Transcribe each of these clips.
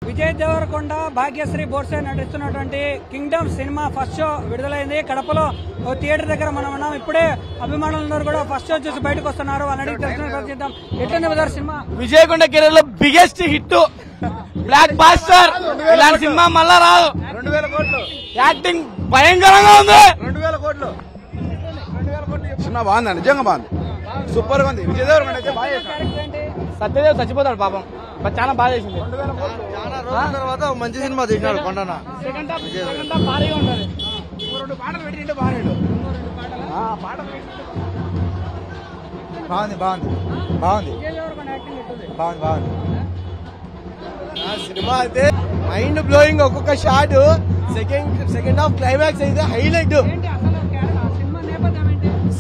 విజయ్ దేవరకొండ భాగ్యశ్రీ బోర్సే నటిస్తున్నటువంటి కింగ్డమ్ సినిమా first show విడుదలైంది. కడపలో ఓ థియేటర్ దగ్గర మనం ఉన్నాం. ఇప్పుడే అభిమానులందరూ కూడా ఫస్ట్ షో చూసి బయటకు వస్తున్నారు. అలాంటి తెలిసిన ఎట్లుంది బ్రదర్ సినిమా? విజయ్ కొండ కెరీర్ లో బిగ్గెస్ట్ హిట్, బ్లాక్ బాస్టర్. ఇలాంటి సినిమా మళ్ళా రాదు. 2000 కోట్లు యాక్టింగ్ భయంకరంగా ఉంది. 2000 కోట్లు సినిమా బాగుందండి, నిజంగా బాగుంది, సూపర్ గా ఉంది. విజయ్ దేవరకొండ అయితే బాగా చేశాడు. సత్యదేవ్ చచ్చిపోతాడు పాపం, చాలా బాగా చేసింది. చాలా రోజుల తర్వాత మంచి సినిమా తీసినాడు కొండన. సెకండ్ హాఫ్ భారీగా ఉంటది. 2 పాటలు పెట్టింటే బాగాడు. బాగుంది బాగుంది బాగుంది బాగుంది బాగుంది. సినిమా అయితే మైండ్ బ్లోయింగ్. ఒక్కొక్క షాట్, సెకండ్ హాఫ్ క్లైమాక్స్ అయితే హైలైట్.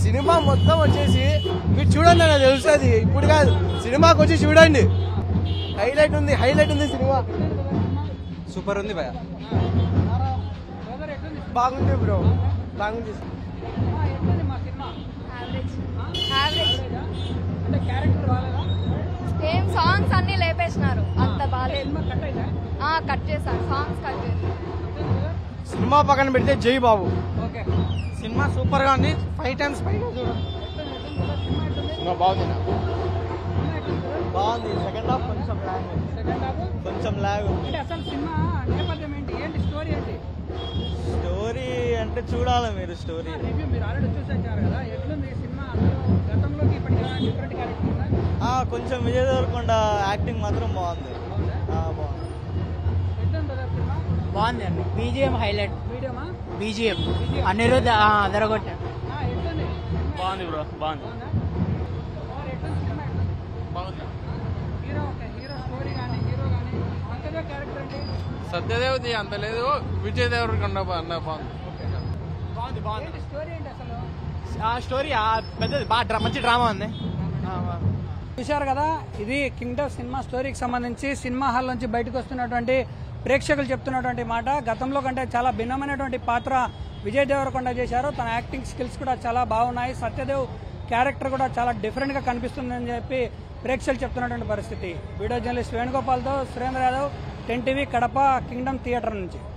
సినిమా మొత్తం వచ్చేసి మీరు చూడండి, నాకు తెలుస్తుంది ఇప్పుడు కాదు, సినిమాకి వచ్చి చూడండి. హైలైట్ ఉంది సినిమా, సూపర్ ఉంది భయ. బాగుంది బ్రో, బాగుంది. ఏం సాంగ్స్ అన్ని లేపేసినారు, అంత బాగాలేదు. కట్ చేశారు సాంగ్స్, కట్ చేశారు. సినిమా పక్కన పెడితే జై బాబు. సినిమా సూపర్ గా ఉంది. 5 times పైగా చూడండి. బాగుంది. సెకండ్ హాఫ్ కొంచెం లాగ్ ఉంది. అసలు సినిమా నేపథ్యం ఏంటి స్టోరీ ఏంటి? స్టోరీ అంటే చూడాలి మీరు. స్టోరీ రివ్యూ మీరు ఆల్రెడీ చూసారు కదా, ఎట్లుంది సినిమా? గతంలోకి ఇప్పటికి డిఫరెంట్ క్యారెక్టర్ ఉందా? కొంచెం విజయ్ దేవరకొండ యాక్టింగ్ మాత్రం బాగుంది. బాగుంది అండి. BGM highlight. మీడియమా? బీజిఎం అనిరుద్ధ అదరగొట్టాడు. ఎట్లుంది? బాగుంది బ్రో, బాగుంది. హీరో స్టోరీ కానీ హీరో కానీ అంతగా క్యారెక్టర్ అంటే సత్యదేవది అంత లేదు, విజయ్ దేవరకొండ అన్న బాగుంది. స్టోరీ ఏంటి అసలు? స్టోరీ పెద్దది, బాగా మంచి డ్రామా ఉంది. చూశారు కదా, ఇది కింగ్డమ్ సినిమా స్టోరీకి సంబంధించి సినిమా హాల్ నుంచి బయటకు వస్తున్నటువంటి ప్రేక్షకులు చెప్తున్నటువంటి మాట. గతంలో కంటే చాలా భిన్నమైనటువంటి పాత్ర విజయ్ దేవరకొండ చేశారు. తన యాక్టింగ్ స్కిల్స్ కూడా చాలా బాగున్నాయి. సత్యదేవ్ క్యారెక్టర్ కూడా చాలా డిఫరెంట్ గా కనిపిస్తుందని చెప్పి ప్రేక్షకులు చెప్తున్నటువంటి పరిస్థితి. వీడియో జర్నలిస్ట్ వేణుగోపాల్తో Surendra Yadav, 10 TV Kadapa kingdom theatre నుంచి.